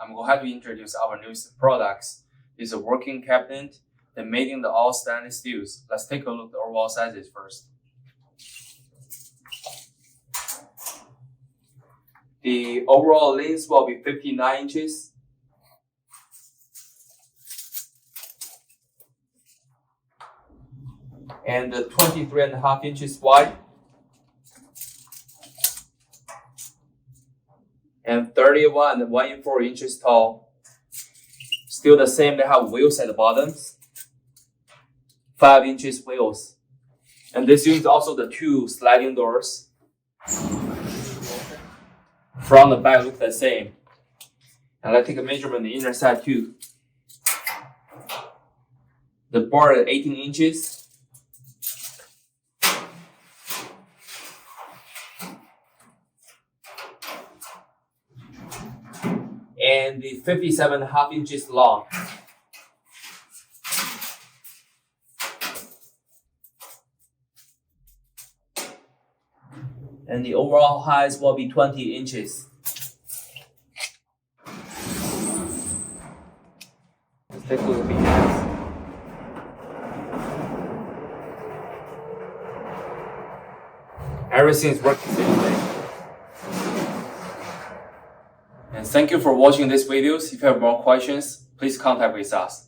I'm going to have to introduce our newest products. It's a working cabinet that made in the all stainless steels. Let's take a look at the overall sizes first. The overall length will be 59 inches. And 23.5 inches wide. And 31.14 inches tall. Still the same, they have wheels at the bottoms. 5 inches wheels. And this unit also the 2 sliding doors. Front and back look the same. And let's take a measurement on the inner side too. The board is 18 inches. And the 57.5 inches long. And the overall height will be 20 inches. Let's take a look at the hands. Everything is working the same way. And thank you for watching this videos. If you have more questions, please contact with us.